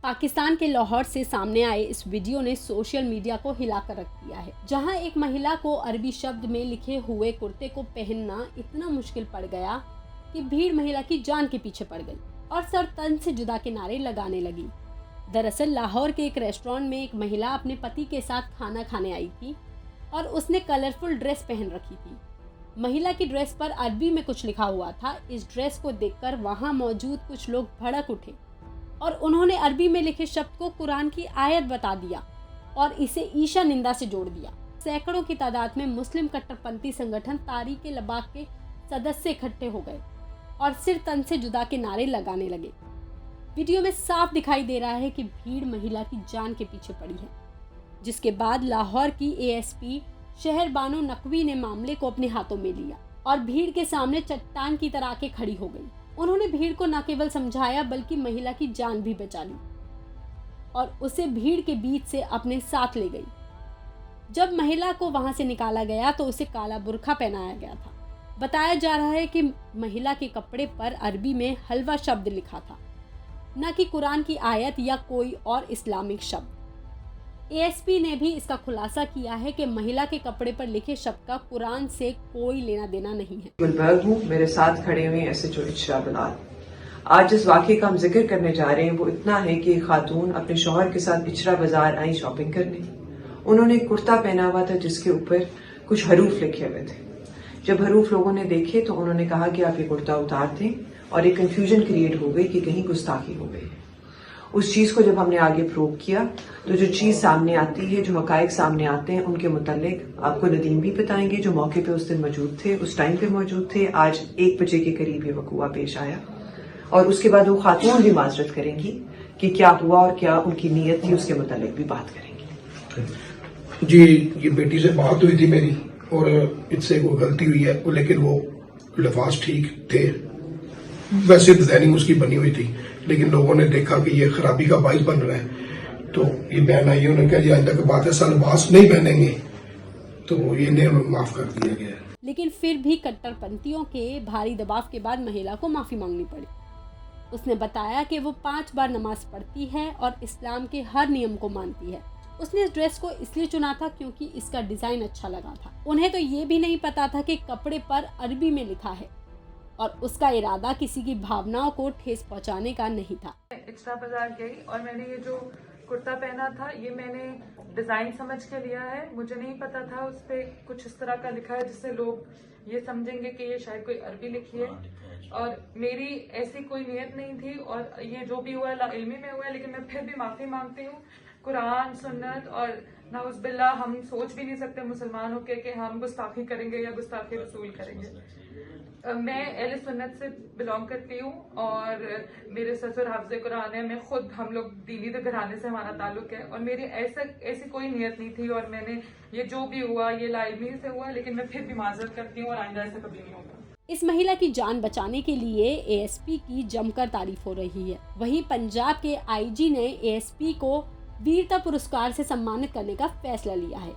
पाकिस्तान के लाहौर से सामने आए इस वीडियो ने सोशल मीडिया को हिलाकर रख दिया है, जहां एक महिला को अरबी शब्द में लिखे हुए कुर्ते को पहनना इतना मुश्किल पड़ गया कि भीड़ महिला की जान के पीछे पड़ गई और सर तन से जुदा के नारे लगाने लगी। दरअसल लाहौर के एक रेस्टोरेंट में एक महिला अपने पति के साथ खाना खाने आई थी और उसने कलरफुल ड्रेस पहन रखी थी। महिला की ड्रेस पर अरबी में कुछ लिखा हुआ था। इस ड्रेस को देखकर वहां मौजूद कुछ लोग भड़क उठे और उन्होंने अरबी में लिखे शब्द को कुरान की आयत बता दिया और इसे ईशा निंदा से जोड़ दिया। सैकड़ों की तादाद में मुस्लिम कट्टरपंथी संगठन तारीक लबाक के सदस्य इकट्ठे हो गए और सिर तन से जुदा के नारे लगाने लगे। वीडियो में साफ दिखाई दे रहा है कि भीड़ महिला की जान के पीछे पड़ी है, जिसके बाद लाहौर की एएसपी शहर बानो नकवी ने मामले को अपने हाथों में लिया और भीड़ के सामने चट्टान की तरह आके खड़ी हो गई। उन्होंने भीड़ को न केवल समझाया बल्कि महिला की जान भी बचा ली और उसे भीड़ के बीच से अपने साथ ले गई। जब महिला को वहां से निकाला गया तो उसे काला बुर्का पहनाया गया था। बताया जा रहा है कि महिला के कपड़े पर अरबी में हलवा शब्द लिखा था, न कि कुरान की आयत या कोई और इस्लामिक शब्द। एएसपी ने भी इसका खुलासा किया है कि महिला के कपड़े पर लिखे शब्द का कुरान से कोई लेना देना नहीं है। गुलबर्ग हूँ, मेरे साथ खड़े हुए SHO इशरा बिलाल। आज जिस वाक़े का हम जिक्र करने जा रहे हैं वो इतना है कि एक खातून अपने शौहर के साथ इशरा बाजार आई शॉपिंग करने। उन्होंने एक कुर्ता पहना हुआ था जिसके ऊपर कुछ हरूफ लिखे हुए थे। जब हरूफ लोगों ने देखे तो उन्होंने कहा कि आप ये कुर्ता उतार दें और एक कंफ्यूजन क्रिएट हो गई कि कहीं गुस्ताखी हो गई। उस चीज को जब हमने आगे प्रूव किया तो जो चीज सामने आती है, जो हकायक सामने आते हैं, उनके मुतालिक आपको नदीम भी बताएंगे जो मौके पे उस दिन मौजूद थे, उस टाइम पे मौजूद थे। आज 1 बजे के करीब ये वकूआ पेश आया और उसके बाद वो खातून भी माजरत करेंगी कि क्या हुआ और क्या उनकी नीयत थी, उसके मुतालिक भी बात करेंगी। जी, ये बेटी से बात हुई थी मेरी और इससे कोई गलती हुई है, लेकिन वो लफाज ठीक थे। वैसे डिजाइनिंग उसकी बनी हुई थी, लेकिन लोगों ने देखा कि ये खराबी का बाइस बन रहा है तो ये बहन आई। उन्होंने कहा जी आइंदा की बात है, सलवास नहीं पहनेंगे, तो ये उन्हें माफ कर दिया गया। लेकिन फिर भी कट्टरपंथियों के भारी दबाव के बाद महिला को माफी मांगनी पड़ी। उसने बताया कि वो 5 बार नमाज पढ़ती है और इस्लाम के हर नियम को मानती है। उसने इस ड्रेस को इसलिए चुना था क्योंकि इसका डिजाइन अच्छा लगा था। उन्हें तो ये भी नहीं पता था कि कपड़े पर अरबी में लिखा है और उसका इरादा किसी की भावनाओं को ठेस पहुंचाने का नहीं था। इशरा बाजार गई और मैंने ये जो कुर्ता पहना था ये मैंने डिजाइन समझ के लिया है। मुझे नहीं पता था उस पे कुछ इस तरह का लिखा है जिससे लोग ये समझेंगे कि ये शायद कोई अरबी लिखी है और मेरी ऐसी कोई नियत नहीं थी और ये जो भी हुआ इल्मी में हुआ है। लेकिन मैं फिर भी माफी मांगती हूँ। कुरान, सुन्नत और नाउज़ बिल्लाह हम सोच भी नहीं सकते मुसलमान होकर कि हम गुस्ताखी करेंगे या गुस्ताखी रसूल करेंगे। मैं अहले सुन्नत से बिलोंग करती हूँ और मेरे ससुर हाफ़िज़े कुरान है। मैं खुद, हम लोग दीनी घराने से हमारा ताल्लुक है और मेरी ऐसी कोई नियत नहीं थी और मैंने ये जो भी हुआ ये लाइल्मी से हुआ, लेकिन मैं फिर भी माजरत करती हूँ और आइंदा ऐसा कभी नहीं होगा। इस महिला की जान बचाने के लिए एएसपी की जमकर तारीफ हो रही है। वहीं पंजाब के आईजी ने एएसपी को वीरता पुरस्कार से सम्मानित करने का फैसला लिया है।